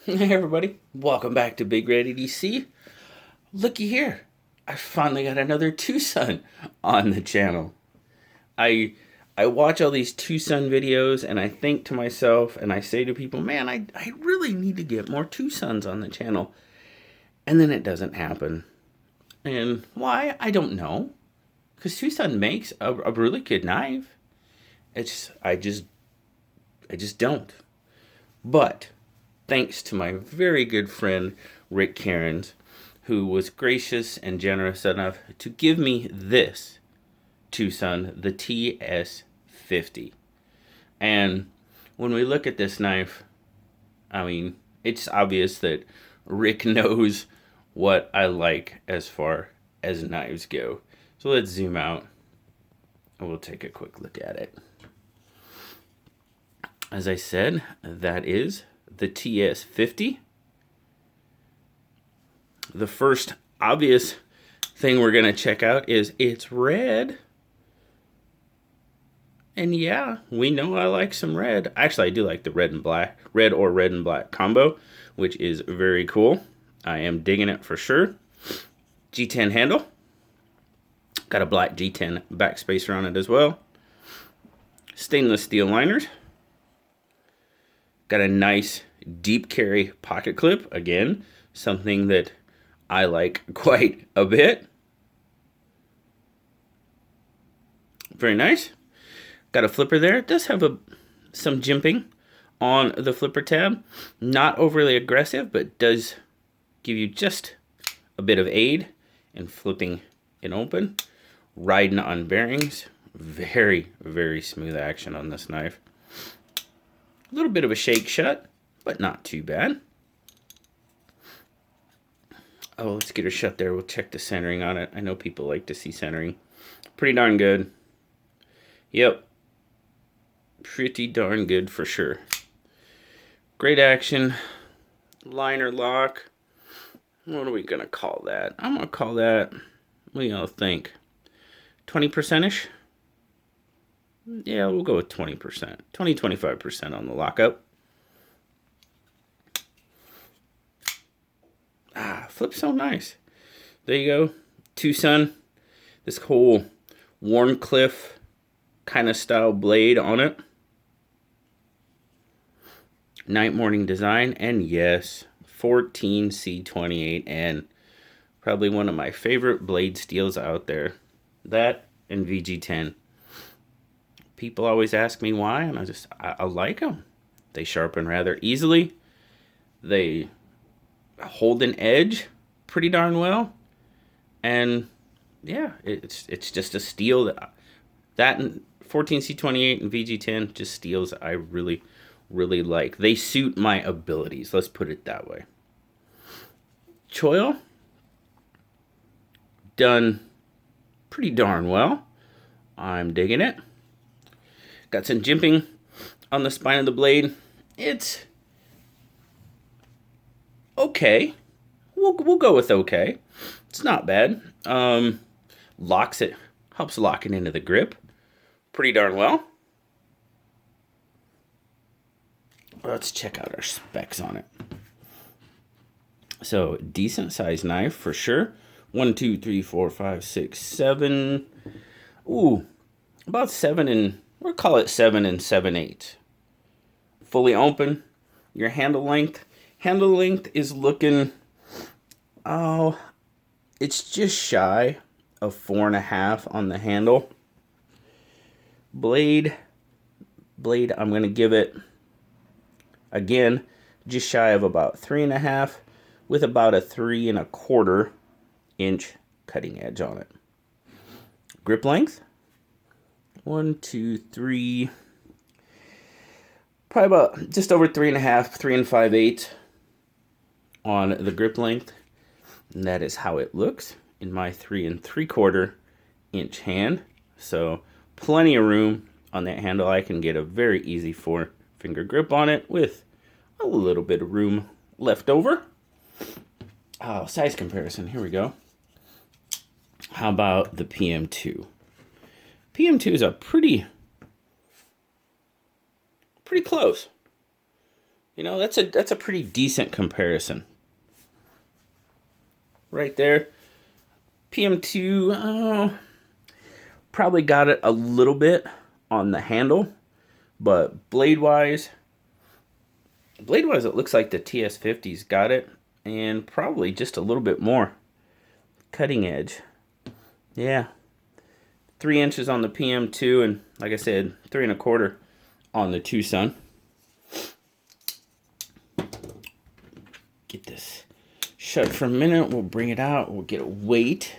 Hey everybody, welcome back to BigRedEDC. Looky here, I finally got another TwoSun on the channel. I watch all these TwoSun videos and I think to myself and I say to people, man, I really need to get more TwoSuns on the channel. And then it doesn't happen. And why? I don't know. Because TwoSun makes a really good knife. I just don't. But thanks to my very good friend Rick Kerans, who was gracious and generous enough to give me this TwoSun, the TS50. And when we look at this knife, I mean, it's obvious that Rick knows what I like as far as knives go. So let's zoom out and we'll take a quick look at it. As I said, that is the TS50. The first obvious thing we're going to check out is it's red. And yeah, we know I like some red. Actually, I do like the red or red and black combo, which is very cool. I am digging it for sure. G10 handle. Got a black G10 backspacer on it as well. Stainless steel liners. Got a nice deep carry pocket clip. Again, something that I like quite a bit. Very nice. Got a flipper there. It does have some jimping on the flipper tab. Not overly aggressive, but does give you just a bit of aid in flipping it open. Riding on bearings. Very, very smooth action on this knife. A little bit of a shake shut, but not too bad. Oh, let's get her shut there. We'll check the centering on it. I know people like to see centering. Pretty darn good. Yep. Pretty darn good for sure. Great action. Liner lock. What are we going to call that? I'm going to call that, what do y'all think? 20%-ish? Yeah, we'll go with 20%. 20-25% on the lockup. Flips so nice. There you go. TwoSun. This whole Warncliffe kind of style blade on it. Night morning design. And yes, 14C28N. Probably one of my favorite blade steels out there. That and VG10. People always ask me why, and I like them. They sharpen rather easily. They hold an edge pretty darn well. And yeah, it's just a steel that and 14C28 and VG10 just steels I really, really like. They suit my abilities, let's put it that way. Choil, done pretty darn well. I'm digging it. Got some jimping on the spine of the blade. It's okay. We'll go with okay. It's not bad. Locks it, helps lock it into the grip pretty darn well. Let's check out our specs on it. So decent sized knife for sure. 1, 2, 3, 4, 5, 6, 7. Ooh, about 7 and we'll call it 7 7/8. Fully open. Your handle length. Handle length is looking, oh, it's just shy of 4.5 on the handle. Blade, I'm going to give it, again, just shy of about 3.5 with about a 3.25 inch cutting edge on it. Grip length. 1, 2, 3, probably about just over 3.5, 3 5/8 on the grip length. And that is how it looks in my 3 3/4 inch hand. So plenty of room on that handle. I can get a very easy 4-finger grip on it with a little bit of room left over. Oh, size comparison, here we go. How about the PM2? PM2 is a pretty close. You know, that's a pretty decent comparison. Right there. PM2 probably got it a little bit on the handle, but blade-wise, it looks like the TS50's got it, and probably just a little bit more. Cutting edge. Yeah. 3 inches on the PM2, and like I said, 3 1/4 on the TwoSun. Get this shut for a minute. We'll bring it out. We'll get a weight.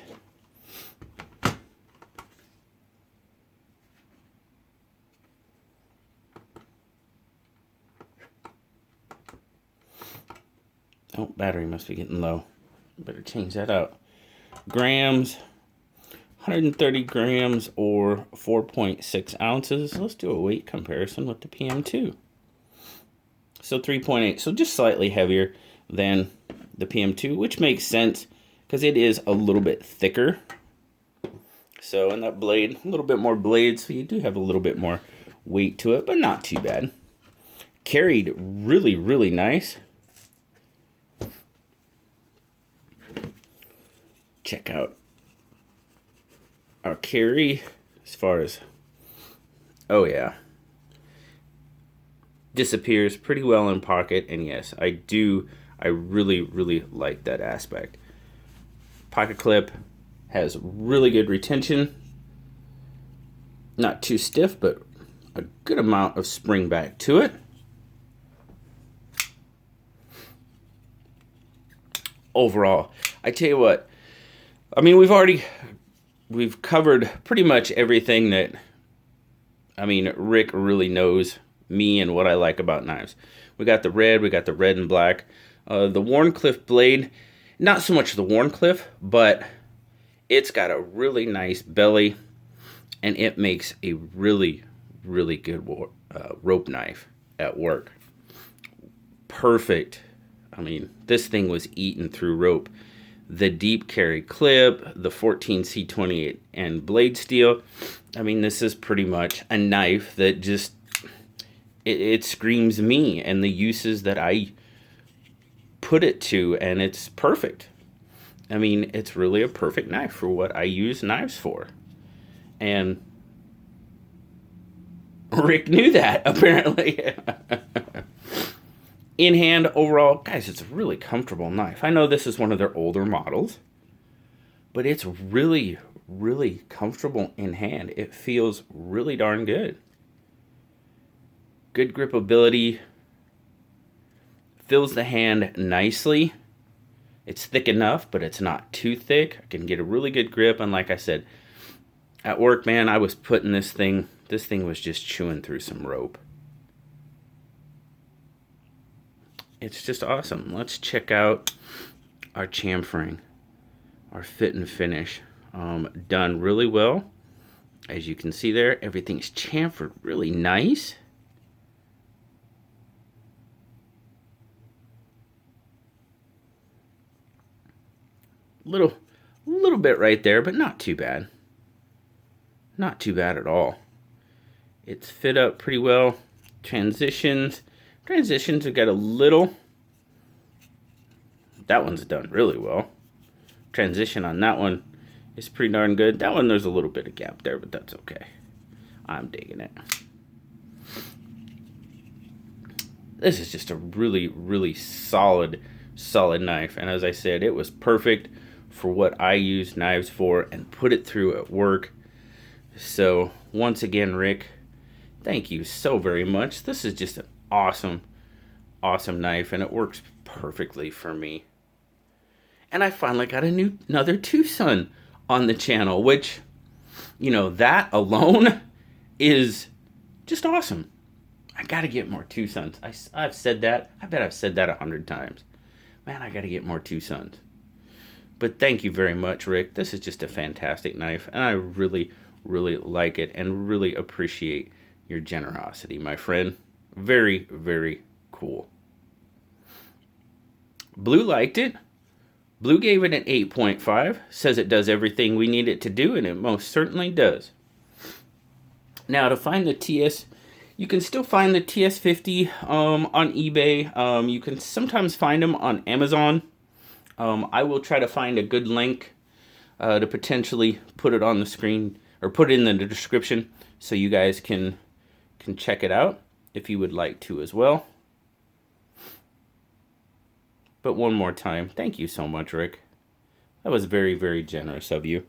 Oh, battery must be getting low. Better change that out. Grams, 130 grams or 4.6 ounces. Let's do a weight comparison with the PM2. So 3.8, so just slightly heavier than the PM2, which makes sense because it is a little bit thicker. So in that blade, a little bit more blade, so you do have a little bit more weight to it, but not too bad. Carried really, really nice. Check out our carry as far as, oh yeah, disappears pretty well in pocket. And yes, I really, really like that aspect. Pocket clip has really good retention. Not too stiff, but a good amount of spring back to it. Overall, I tell you what, I mean, we've covered pretty much everything that, I mean, Rick really knows me and what I like about knives. We got the red and black. The Wharncliffe blade, not so much the Wharncliffe, but it's got a really nice belly, and it makes a really, really good rope knife at work. Perfect. I mean, this thing was eaten through rope. The deep carry clip, the 14C28 and blade steel. I mean, this is pretty much a knife that just, it screams me and the uses that I put it to, and it's perfect. I mean, it's really a perfect knife for what I use knives for. And Rick knew that, apparently. In hand, overall, guys, it's a really comfortable knife. I know this is one of their older models, but it's really, really comfortable in hand. It feels really darn good. Good gripability. Fills the hand nicely. It's thick enough, but it's not too thick. I can get a really good grip, and like I said, at work, man, I was putting this thing was just chewing through some rope. It's just awesome. Let's check out our chamfering, our fit and finish. Done really well. As you can see there, everything's chamfered really nice. Little bit right there, but not too bad. Not too bad at all. It's fit up pretty well. Transitions have got a little. That one's done really well. Transition on that one is pretty darn good. That one, there's a little bit of gap there, but that's okay. I'm digging it. This is just a really, really solid knife. And as I said, it was perfect for what I use knives for and put it through at work. So once again, Rick, thank you so very much. This is just an awesome knife, and it works perfectly for me. And I finally got another TwoSun on the channel, which, you know, that alone is just awesome. I gotta get more TwoSuns. I've said that. I bet I've said that 100 times. Man, I gotta get more TwoSuns. But thank you very much, Rick. This is just a fantastic knife, and I really, really like it and really appreciate your generosity, my friend. Very, very cool. Blue liked it. Blue gave it an 8.5. Says it does everything we need it to do, and it most certainly does. Now, to find the You can still find the TS50 on eBay. You can sometimes find them on Amazon. I will try to find a good link to potentially put it on the screen or put it in the description so you guys can check it out if you would like to as well. But one more time, thank you so much, Rick. That was very, very generous of you.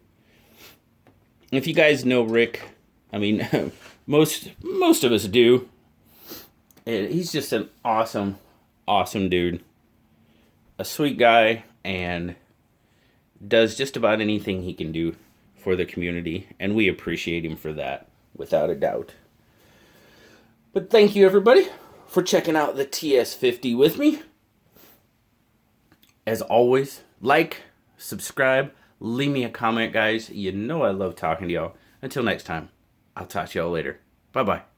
If you guys know Rick, I mean, most of us do. And he's just an awesome, awesome dude. A sweet guy, and does just about anything he can do for the community. And we appreciate him for that, without a doubt. But thank you, everybody, for checking out the TS50 with me. As always, like, subscribe, leave me a comment, guys. You know I love talking to y'all. Until next time, I'll talk to y'all later. Bye-bye.